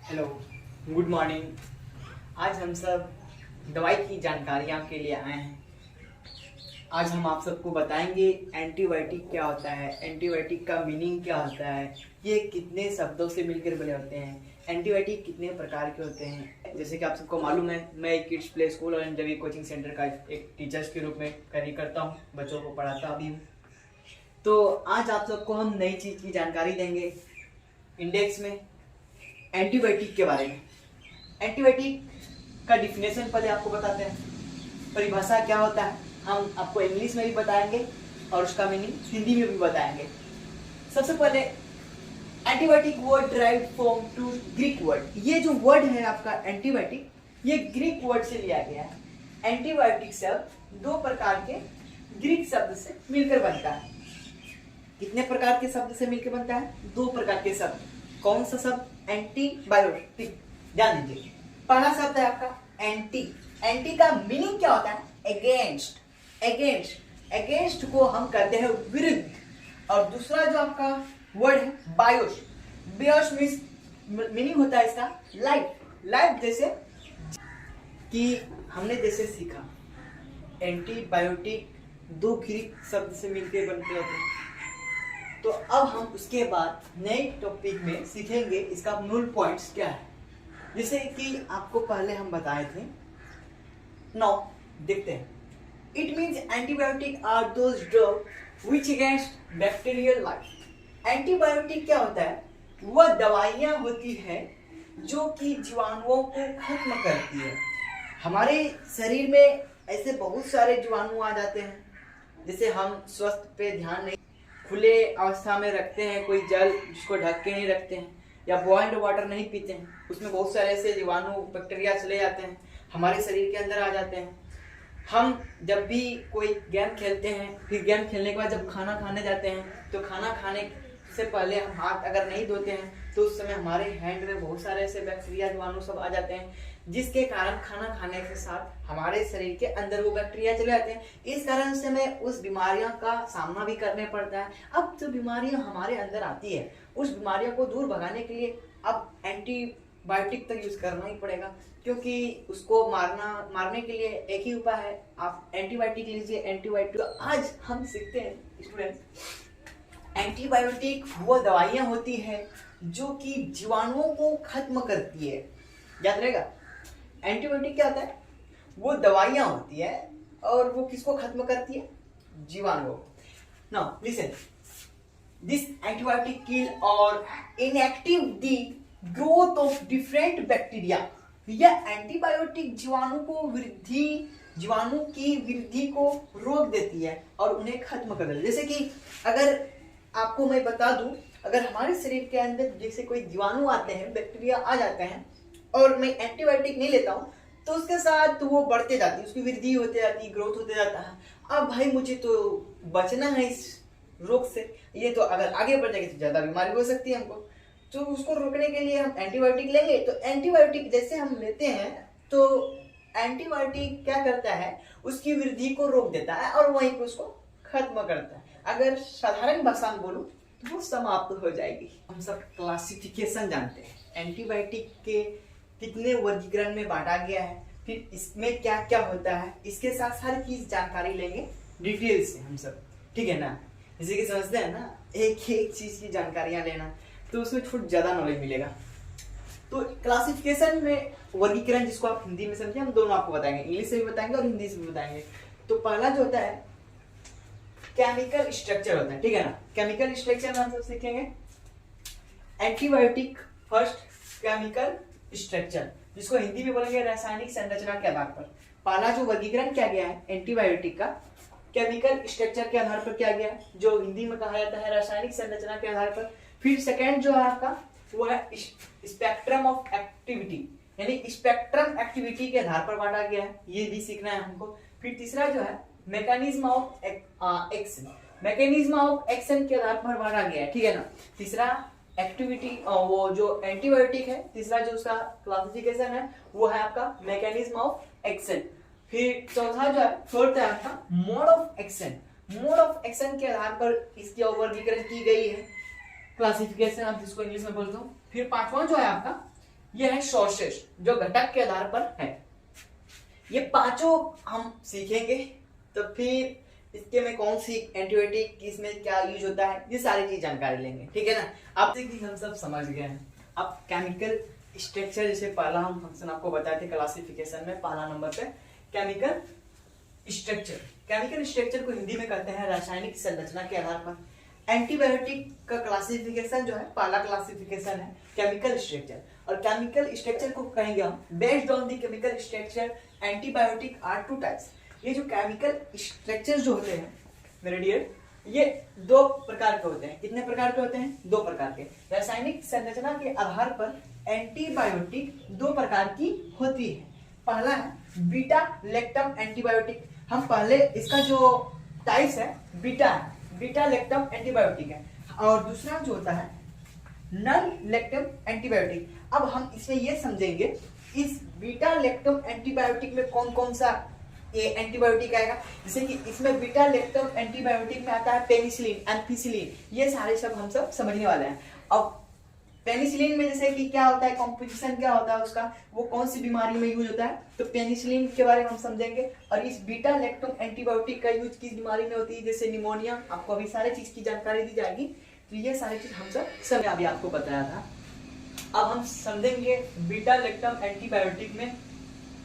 Hello, good morning. आज हम सब दवाई की जानकारियाँ के लिए आए हैं। आज हम आप सबको बताएंगे एंटीबायोटिक क्या होता है, एंटीबायोटिक का मीनिंग क्या होता है, ये कितने शब्दों से मिलकर बने होते हैं, एंटीबायोटिक कितने प्रकार के होते हैं। जैसे कि आप सबको मालूम है, मैं एक किड्स प्ले स्कूल और एनडब्ल्यू कोचिंग सेंटर का एक टीचर्स के रूप में कार्य करता हूँ, बच्चों को पढ़ाता भी हूँ। तो आज आप सबको हम नई चीज़ की जानकारी देंगे इंडेक्स में एंटीबायोटिक के बारे में। एंटीबायोटिक का डिफिनेशन पहले आपको बताते हैं, परिभाषा क्या होता है हम आपको इंग्लिश में भी बताएंगे और उसका मीनिंग हिंदी में भी बताएंगे। सबसे पहले antibiotic word derived from two Greek word. ये जो वर्ड है आपका एंटीबायोटिक, ये ग्रीक वर्ड से लिया गया है। एंटीबायोटिक शब्द दो प्रकार के ग्रीक शब्द से मिलकर बनता है। कितने प्रकार के शब्द से मिलकर बनता है? दो प्रकार के शब्द। कौन सा शब्द? एंटीबायोटिक। ध्यान दीजिए, पहला शब्द है आपका एंटी। एंटी का मीनिंग क्या होता है? अगेंस्ट। अगेंस्ट, अगेंस्ट को हम कहते हैं विरुद्ध। और दूसरा जो आपका वर्ड है बायोस। बायोस मीनिंग होता है इसका लाइफ। लाइफ जैसे कि हमने जैसे सीखा एंटीबायोटिक दो ग्रीक शब्द से मिलकर बनते होते हैं। तो अब हम उसके बाद नए टॉपिक में सीखेंगे इसका मूल पॉइंट्स क्या है। जैसे कि आपको पहले हम बताए थे, नाउ देखते हैं। It means antibiotic are those drug which against bacterial life. Antibiotic क्या होता है? वह दवाइयाँ होती है जो कि जीवाणुओं को खत्म करती है। हमारे शरीर में ऐसे बहुत सारे जीवाणु आ जाते हैं, जैसे हम स्वास्थ्य पे ध्यान नहीं, खुले अवस्था में रखते हैं, कोई जल जिसको ढक के नहीं रखते हैं, या बॉइल्ड वाटर नहीं पीते हैं, उसमें बहुत सारे ऐसे जीवाणु बैक्टीरिया चले जाते हैं, हमारे शरीर के अंदर आ जाते हैं। हम जब भी कोई गेम खेलते हैं, फिर गेम खेलने के बाद जब खाना खाने जाते हैं, तो खाना खाने से पहले हम हाथ अगर नहीं धोते हैं तो उस समय हमारे हैंड में बहुत सारे ऐसे बैक्टीरिया जीवाणु सब आ जाते हैं, जिसके कारण खाना खाने के साथ हमारे शरीर के अंदर वो बैक्टीरिया चले जाते हैं। इस कारण से हमें उस बीमारियों का सामना भी करने पड़ता है। अब जो बीमारियां हमारे अंदर आती है, उस बीमारियों को दूर भगाने के लिए अब एंटीबायोटिक तक यूज करना ही पड़ेगा, क्योंकि उसको मारने के लिए एक ही उपाय है, आप एंटीबायोटिक लीजिए। एंटीबायोटिक तो आज हम सीखते हैं स्टूडेंट्स, एंटीबायोटिक वो दवाइयां होती है जो कि जीवाणुओं को खत्म करती है। याद रहेगा, एंटीबायोटिक क्या होता है? वो दवाइयां होती है और वो किसको खत्म करती है? जीवाणुओं। नाउ लिसन, दिस एंटीबायोटिक किल और inactive the growth of different bacteria. यह एंटीबायोटिक जीवाणु की वृद्धि को रोक देती है और उन्हें खत्म कर देती है। जैसे कि अगर आपको मैं बता दूं, अगर हमारे शरीर के अंदर जैसे कोई जीवाणु आते हैं, बैक्टीरिया आ जाते हैं, और मैं एंटीबायोटिक नहीं लेता हूं, तो उसके साथ वो बढ़ते जाती है, उसकी वृद्धि होते जाती है, ग्रोथ होते जाता है। अब भाई मुझे तो बचना है इस रोग से, ये तो अगर आगे बढ़ जाएगी तो ज्यादा बीमारी हो सकती है हमको, तो उसको रोकने के लिए हम एंटीबायोटिक लेंगे। तो एंटीबायोटिक जैसे हम लेते हैं, तो एंटीबायोटिक क्या करता है? उसकी वृद्धि को रोक देता है और वहीं पर उसको खत्म करता है। अगर साधारण भाषा में बोलूं तो वो समाप्त हो जाएगी। हम सब क्लासिफिकेशन जानते हैं, एंटीबायोटिक के कितने वर्गीकरण में बांटा गया है, फिर इसमें क्या क्या होता है, इसके साथ हर चीज जानकारी लेंगे डिटेल से हम सब, ठीक है ना? जैसे कि समझते हैं ना, एक एक चीज की जानकारियां लेना, तो उसमें थोड़ा ज्यादा नॉलेज मिलेगा। तो क्लासिफिकेशन में वर्गीकरण, जिसको आप हिंदी में समझे, हम दोनों आपको बताएंगे, इंग्लिश से भी बताएंगे और हिंदी से भी बताएंगे। तो पहला जो होता है केमिकल स्ट्रक्चर होता है, ठीक है ना? केमिकल स्ट्रक्चर में हम सब सीखेंगे एंटीबायोटिक फर्स्ट केमिकल स्ट्रक्चर, जिसको हिंदी में बोलेंगे रासायनिक संरचना के आधार पर। पहला जो वर्गीकरण किया गया है एंटीबायोटिक का, केमिकल स्ट्रक्चर के आधार पर किया गया है, जो हिंदी में कहा जाता है रासायनिक संरचना के आधार पर। फिर सेकेंड जो है आपका, वो है स्पेक्ट्रम ऑफ एक्टिविटी, यानी स्पेक्ट्रम एक्टिविटी के आधार पर बांटा गया है, ये भी सीखना है हमको। फिर तीसरा जो है mechanism of action, mechanism of action के आधार पर बांटा गया है, ठीक है ना? तीसरा एक्टिविटी, वो जो एंटीबायोटिक है, तीसरा जो उसका क्लासिफिकेशन है वो है आपका मैकेनिज्म ऑफ एक्शन। फिर चौथा जो है, फोर्थ है आपका mode of action. Mode of action के आधार पर इसकी वर्गीकरण की गई है, क्लासिफिकेशन आप जिसको इंग्लिश में बोलते हो। फिर पांचवा जो है आपका, ये है सोर्सेस जो घटक के आधार पर है। ये पांचों हम सीखेंगे, तो फिर इसके में कौन सी एंटीबायोटिक किसमें क्या यूज होता है, ये सारी चीज जानकारी लेंगे, ठीक है ना। अब देखिए हम सब समझ गए हैं। अब केमिकल स्ट्रक्चर, जैसे पहला हम फंक्शन आपको बताए थे क्लासिफिकेशन में, पहला नंबर पे केमिकल स्ट्रक्चर। केमिकल स्ट्रक्चर को हिंदी में कहते हैं रासायनिक संरचना के आधार पर। एंटीबायोटिक का क्लासिफिकेशन जो है, पहला क्लासिफिकेशन है केमिकल स्ट्रक्चर, और केमिकल स्ट्रक्चर को कहेंगे हम based on the chemical structure antibiotic are two types. ये जो केमिकल स्ट्रक्चर जो होते हैं मेरे डियर, ये दो प्रकार के होते हैं। कितने प्रकार के होते हैं? दो प्रकार के। रासायनिक संरचना के आधार पर एंटीबायोटिक दो प्रकार की होती है। पहला है बीटा लैक्टम एंटीबायोटिक। हम पहले इसका जो टाइप्स है बीटा है, बीटा लैक्टम एंटीबायोटिक है, और दूसरा जो होता है नन लैक्टम एंटीबायोटिक। अब हम इसमें ये समझेंगे इस बीटा लैक्टम एंटीबायोटिक में कौन कौन सा ये एंटीबायोटिक आएगा। जैसे कि इसमें बीटा लैक्टम एंटीबायोटिक में आता है पेनिसिलिन, एम्पिसिलिन, ये सारे सब हम सब समझने वाले हैं। अब पेनिसिलिन में जैसे कि क्या होता है, कॉम्पोजिशन क्या होता है उसका, वो कौन सी बीमारी में यूज होता है, तो पेनिसिलिन के बारे में हम समझेंगे। और इस बीटा लैक्टम एंटीबायोटिक का यूज किस बीमारी में होती है, जैसे निमोनिया, आपको अभी सारे चीज की जानकारी दी जाएगी। तो ये सारी चीज हम सब अभी आपको बताया था। अब हम समझेंगे बीटा लैक्टम एंटीबायोटिक में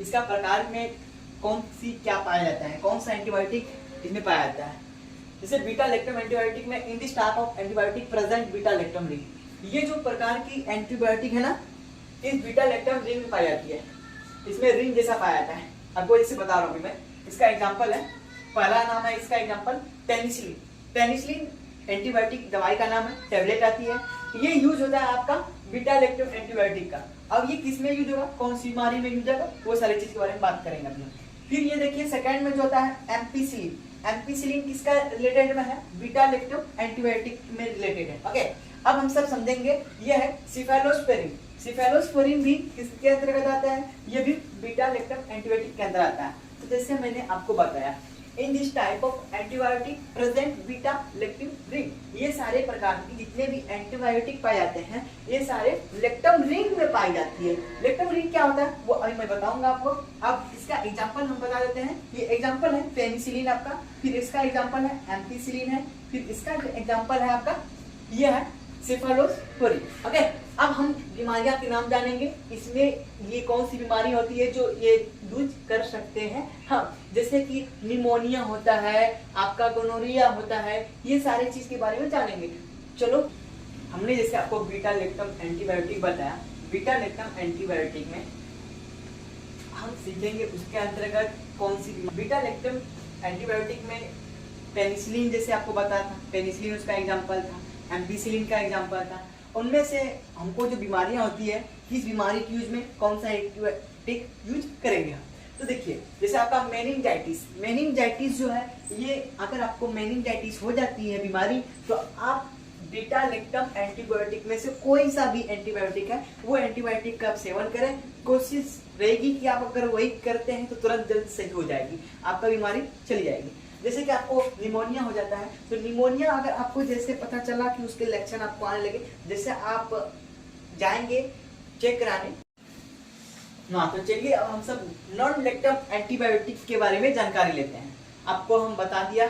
इसका प्रकार में कौन सी क्या पाया जाता है, कौन सा एंटीबायोटिक इसमें पाया जाता है। जैसे बीटा लैक्टम एंटीबायोटिक में in this type of antibiotic present beta lactam ring. ये जो प्रकार की एंटीबायोटिक है ना, इस बीटा लैक्टम रिंग में पाई जाती है। इसमें रिंग जैसा पाया जाता है। आपको इसे बता रहा हूँ मैं, इसका एग्जाम्पल है, पहला नाम है इसका एग्जाम्पल पेनिसिलिन। पेनिसिलिन एंटीबायोटिक दवाई का नाम है, टेबलेट आती है। ये यूज होता है आपका बीटा लैक्टम एंटीबायोटिक का। अब ये किस में यूज होगा, कौन सी बीमारी में यूज होगा, वो सारी चीज के बारे में बात करेंगे अभी। फिर ये देखिए सेकंड में जो होता है एम्पिसिलिन। एम्पिसिलिन किसका रिलेटेड में है, बीटा लैक्टम एंटीबायोटिक में रिलेटेड है। ओके, अब हम सब समझेंगे ये है सिफेलोस्पोरिन। सिफेलोस्पोरिन भी किसके अंतर्गत आता है, ये भी बीटा लैक्टम एंटीबायोटिक के अंदर आता है। तो जैसे मैंने आपको बताया in this type of antibiotic present beta lactam ring. ये सारे प्रकार की जितने भी एंटीबायोटिक पाए जाते हैं ये सारे लैक्टम रिंग में पाई जाती है। लैक्टम रिंग क्या होता है वो अभी मैं बताऊंगा आपको। अब इसका एग्जांपल हम बता देते हैं। ये एग्जांपल है पेनिसिलिन आपका, फिर इसका एग्जांपल है एम्पिसिलिन है, फिर इसका एग्जांपल है आपका ये है सिफेलोस्पोरिन। ओके, अब हम बीमारियां के नाम जानेंगे। इसमें ये कौन सी बीमारी होती है जो ये यूज कर सकते हैं। हाँ, जैसे कि निमोनिया होता है, आपका गोनोरिया होता है, ये सारे चीज के बारे में जानेंगे। चलो, हमने जैसे आपको बीटा लैक्टम एंटीबायोटिक बताया, बीटा लैक्टम एंटीबायोटिक में हम सीखेंगे उसके अंतर्गत कौन सी बीटा लैक्टम एंटीबायोटिक में पेनिसिलिन जैसे आपको बताया था, पेनिसिलिन उसका एग्जाम्पल था, एम्पिसिलिन का एग्जाम्पल था। उनमें से हमको जो बीमारियां होती है किस बीमारी के यूज में कौन सा एंटीबायोटिक यूज करेंगे हम। तो देखिए जैसे आपका मेनिंजाइटिस, मेनिंजाइटिस जो है ये अगर आपको मेनिंजाइटिस हो जाती है बीमारी, तो आप बीटा लैक्टम एंटीबायोटिक में से कोई सा भी एंटीबायोटिक है वो एंटीबायोटिक का आप सेवन करें। कोशिश रहेगी कि आप अगर वही करते हैं तो तुरंत जल्द सही हो जाएगी, आपका बीमारी चली जाएगी। जैसे कि आपको निमोनिया हो जाता है, तो निमोनिया अगर आपको जैसे पता चला कि उसके लक्षण आपको आने लगे, जैसे आप जाएंगे चेक कराने ना, तो चलिए अब हम सब नॉन लैक्टम एंटीबायोटिक के बारे में जानकारी लेते हैं। आपको हम बता दिया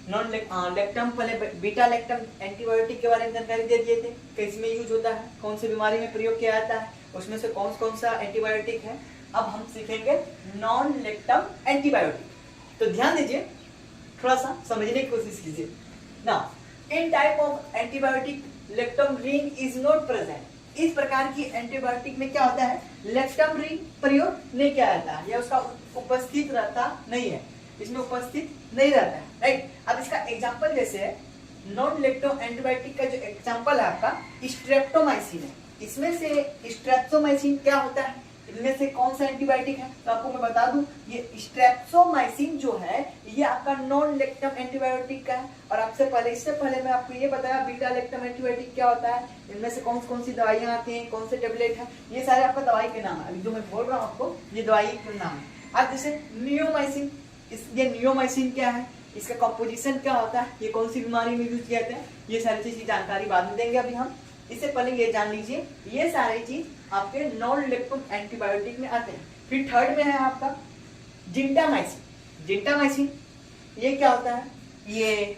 नॉन लैक्टम, पहले बीटा लैक्टम एंटीबायोटिक के बारे में जानकारी दे दिए थे, कैसे में यूज होता है, कौन सी बीमारी में प्रयोग किया जाता है, उसमें से कौन कौन सा एंटीबायोटिक है। अब हम सीखेंगे नॉन लैक्टम एंटीबायोटिक। तो ध्यान दीजिए, थोड़ा सा समझने की कोशिश कीजिए ना। In type of antibiotic lactam ring is not present. इस प्रकार की एंटीबायोटिक में क्या होता है, लैक्टम रिंग प्रयोग नहीं किया जाता है या उसका उपस्थित रहता नहीं है, इसमें उपस्थित नहीं रहता है, राइट। अब इसका एग्जांपल जैसे है नॉन लैक्टम एंटीबायोटिक का जो एग्जांपल है आपका स्ट्रेप्टोमाइसिन है। इसमें से स्ट्रेप्टोमाइसिन क्या होता है, इनमें से कौन सा एंटीबायोटिक है, तो आपको मैं बता दूं ये स्ट्रेप्टोमाइसिन जो है ये आपका नॉन लैक्टम एंटीबायोटिक का है। और आपसे पहले इससे पहले मैं आपको ये बताया बीटा लैक्टम एंटीबायोटिक क्या होता है, इनमें से कौन सी दवाइयां आती हैं, कौन से टेबलेट है, ये सारे आपका दवाई के नाम है। अभी जो मैं बोल रहा हूँ आपको ये दवाई के नाम है। अब जैसे नियोमाइसिन, ये नियोमाइसिन क्या है, इसका कॉम्पोजिशन क्या होता है, ये कौन सी बीमारी में यूज किया जाता है, ये सारी चीज की जानकारी बाद में देंगे। अभी हम इससे पहले ये जान लीजिए ये सारी चीज आपके नॉन लेक्टम एंटीबायोटिक में आते हैं। फिर थर्ड में है आपका जिंटामाइसिन। जिंटामाइसिन ये क्या होता है ये,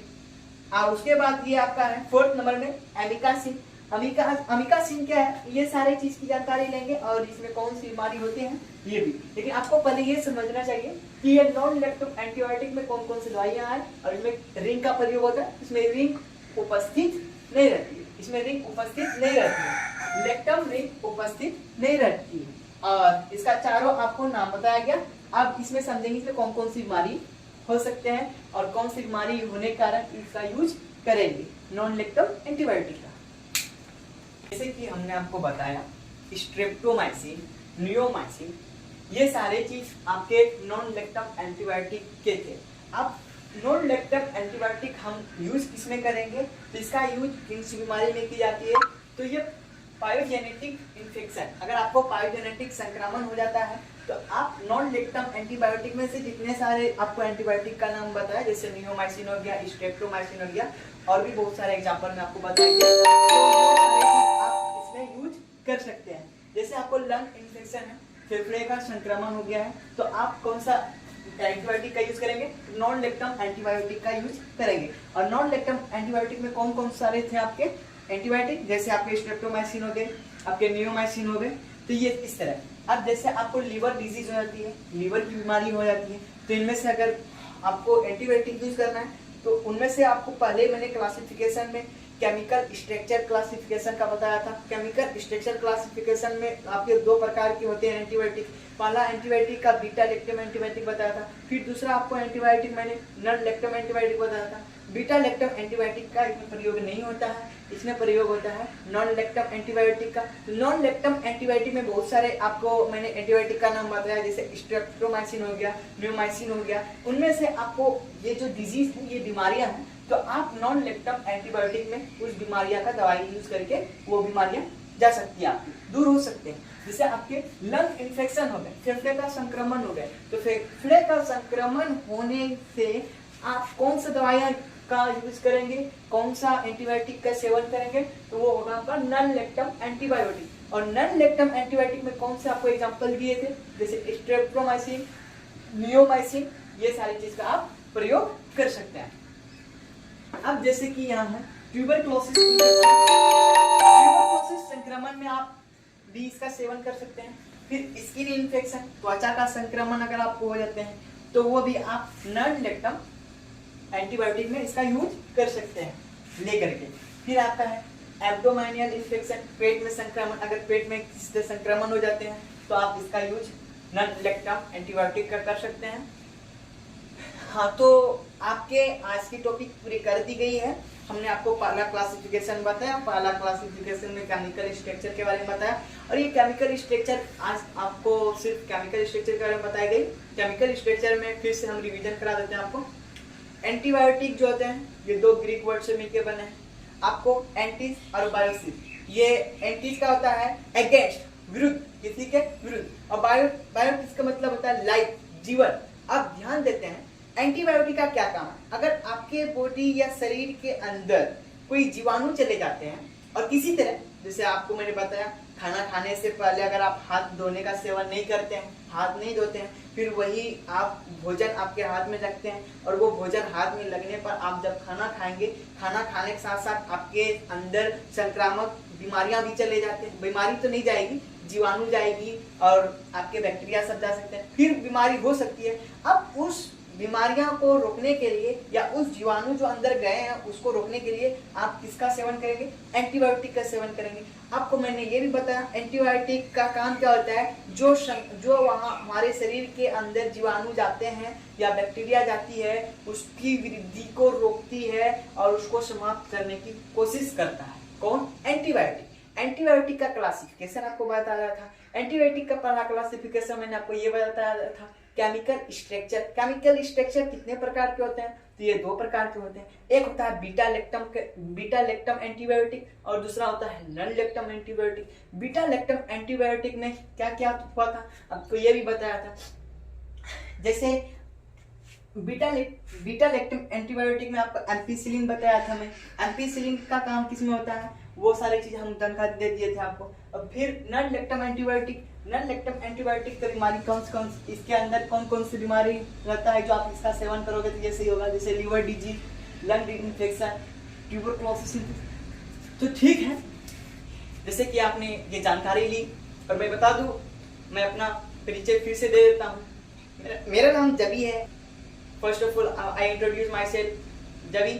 और उसके बाद ये आपका है फोर्थ नंबर में एमिकासिन। अमिकासिन क्या है, ये सारे चीज की जानकारी लेंगे और इसमें कौन सी बीमारी होती है ये भी। लेकिन आपको पहले ये समझना चाहिए कि ये नॉन लेक्टम एंटीबायोटिक में कौन कौन सी दवाइयां हैं और इसमें रिंग का प्रयोग होता है। इसमें रिंग उपस्थित नहीं रहती है, इसमें रिंग उपस्थित नहीं रहती है, लेक्टम रिंग उपस्थित नहीं रहती है। और इसका चारों आपको नाम बताया गया। अब इसमें समझेंगे इसमें कौन कौन सी बीमारी हो सकते हैं और कौन सी बीमारी होने के कारण इसका यूज करेंगे नॉन लेक्टम एंटीबायोटिक का। जैसे कि हमने आपको बताया स्ट्रेप्टोमाइसिन, नियोमाइसिन, ये सारे चीज आपके नॉन लेक्टम एंटीबायोटिक के थे। अब नॉन लेक्टम एंटीबायोटिक हम यूज किसमें करेंगे, तो इसका यूज किन सी बीमारी में की जाती है, तो ये पायोजेनेटिक इन्फेक्शन, अगर आपको पायोजेनेटिक संक्रमण हो जाता है तो आप नॉन लेक्टम एंटीबायोटिक में से जितने सारे आपको एंटीबायोटिक का नाम बताया, जैसे नियोमाइसिन हो गया, स्ट्रेप्टोमाइसिन हो गया, और भी बहुत सारे एग्जांपल में आपको बताएंगे, तो आप इसमें यूज कर सकते हैं। जैसे आपको लंग इन्फेक्शन है, फेफड़े का संक्रमण हो गया है, तो आप कौन सा एंटीबायोटिक का यूज करेंगे, नॉन लेक्टम एंटीबायोटिक का यूज करेंगे। और नॉन लेक्टम एंटीबायोटिक में कौन कौन सारे थे आपके एंटीबायोटिक, जैसे आपके स्ट्रेप्टोमाइसिन हो गए, आपके नियोमाइसिन हो गए, तो ये इस तरह। अब जैसे आपको लीवर डिजीज हो जाती है, लीवर की बीमारी हो जाती है, तो इनमें से अगर आपको एंटीबायोटिक यूज करना है तो उनमें से आपको पहले मैंने क्लासिफिकेशन में केमिकल स्ट्रक्चर क्लासिफिकेशन का बताया था। केमिकल स्ट्रक्चर क्लासिफिकेशन में आपके दो प्रकार के होते हैं एंटीबायोटिक। पहला एंटीबायोटिक का बीटा लेक्टम एंटीबायोटिक बताया था, फिर दूसरा आपको एंटीबायोटिक मैंने नॉन लेक्टम एंटीबायोटिक बताया था। बीटा लेक्टम एंटीबायोटिक का इसमें प्रयोग नहीं होता है, इसमें प्रयोग होता है नॉन लेक्टम एंटीबायोटिक का। नॉन लेक्टम एंटीबायोटिक में बहुत सारे आपको मैंने एंटीबायोटिक का नाम बताया, जैसे स्ट्रेप्टोमाइसिन हो गया, नियोमाइसिन हो गया। उनमें से आपको ये जो डिजीज है, ये बीमारियां हैं, तो आप नॉन लेक्टम एंटीबायोटिक में उस बीमारियां का दवाई यूज करके वो बीमारियां जा सकती है, आपकी दूर हो सकते हैं। जैसे आपके लंग इन्फेक्शन हो गए, फेफड़े का संक्रमण हो गए, तो फेफड़े का संक्रमण होने से आप कौन सा दवाइयां का यूज करेंगे, कौन सा एंटीबायोटिक का सेवन करेंगे, तो वो होगा आपका नॉन लेक्टम एंटीबायोटिक। और नॉन लेक्टम एंटीबायोटिक में कौन से आपको एग्जांपल दिए थे, जैसे स्ट्रेप्टोमाइसिन, नियोमाइसिन, ये सारी चीज का आप प्रयोग कर सकते हैं। अब जैसे कि यहाँ है ट्यूबरक्लोसिस संक्रमण में आप भी इसका सेवन कर सकते हैं। फिर स्किन इन्फेक्शन, त्वचा का संक्रमण अगर आपको हो जाते हैं तो वो भी आप नॉन लेक्टम एंटीबायोटिक में इसका यूज कर सकते हैं लेकर के। फिर आता है एब्डोमिनल इन्फेक्शन, पेट में संक्रमण, अगर पेट में किसी से संक्रमण हो जाते हैं तो आप इसका यूज नॉन लेक्टम एंटीबायोटिक का कर सकते हैं। हाँ, तो आपके आज की टॉपिक पूरी कर दी गई है। हमने आपको पहला क्लासिफिकेशन बताया, पहला क्लासिफिकेशन में केमिकल स्ट्रक्चर के बारे में बताया, और ये केमिकल स्ट्रक्चर आज आपको सिर्फ केमिकल स्ट्रक्चर के बारे में बताई गई। केमिकल स्ट्रक्चर में फिर से हम रिवीजन करा देते हैं आपको। एंटीबायोटिक जो होते हैं ये दो ग्रीक वर्ड से मिलकर बने हैं। आपको एंटीज और बायोसिस, ये एंटीज का होता है अगेंस्ट, विरुद्ध, किसी के विरुद्ध, और बायोसिस का मतलब होता है लाइफ, जीवन। अब ध्यान देते हैं एंटीबायोटिक का क्या काम है। अगर आपके बॉडी या शरीर के अंदर कोई जीवाणु चले जाते हैं और किसी तरह, जैसे आपको मैंने बताया खाना खाने से पहले अगर आप हाथ धोने का सेवन नहीं करते हैं, हाथ नहीं धोते हैं, फिर वही आप भोजन आपके हाथ में रखते हैं और वो भोजन हाथ में लगने पर आप जब खाना खाएंगे, खाना खाने के साथ साथ आपके अंदर संक्रामक बीमारियां भी चले जाते हैं। बीमारी तो नहीं जाएगी, जीवाणु जाएगी और आपके बैक्टीरिया सब जा सकते हैं, फिर बीमारी हो सकती है। अब उस बीमारियां को रोकने के लिए या उस जीवाणु जो अंदर गए हैं उसको रोकने के लिए आप किसका सेवन करेंगे, एंटीबायोटिक का सेवन करेंगे। आपको मैंने ये भी बताया एंटीबायोटिक का काम क्या होता है, जो वहाँ हमारे शरीर के अंदर जीवाणु जाते हैं या बैक्टीरिया जाती है उसकी वृद्धि को रोकती है और उसको समाप्त करने की कोशिश करता है। कौन, एंटीबायोटिक। एंटीबायोटिक का क्लासिफिकेशन आपको बताया था। एंटीबायोटिक का पहला क्लासिफिकेशन मैंने आपको ये बताया था, केमिकल स्ट्रक्चर। केमिकल स्ट्रक्चर कितने प्रकार के होते हैं, तो ये दो प्रकार के होते हैं। एक होता है बीटा लेक्टम एंटीबायोटिक और दूसरा होता है non lactam antibiotic. Beta lactam antibiotic में क्या क्या हुआ था आपको ये भी बताया था। जैसे बीटा लेक्टम एंटीबायोटिक में आपको एम्पिसिलिन बताया था मैं। एम्पिसिलिन का काम किसमें होता है, वो सारी चीज़ हम जानकारी दे दिए थे आपको। अब फिर नॉन लेक्टम एंटीबायोटिक का बीमारी कौन इसके अंदर कौन सी बीमारी रहता है जो आप इसका सेवन करोगे तो ये सही होगा, जैसे liver disease, lung infection, tuberculosis. तो ठीक है, जैसे कि आपने ये जानकारी ली, और मैं बता दूं, मैं अपना परिचय फिर से दे देता हूँ। मेरा नाम जबी है। First of all I introduce my self, जबी।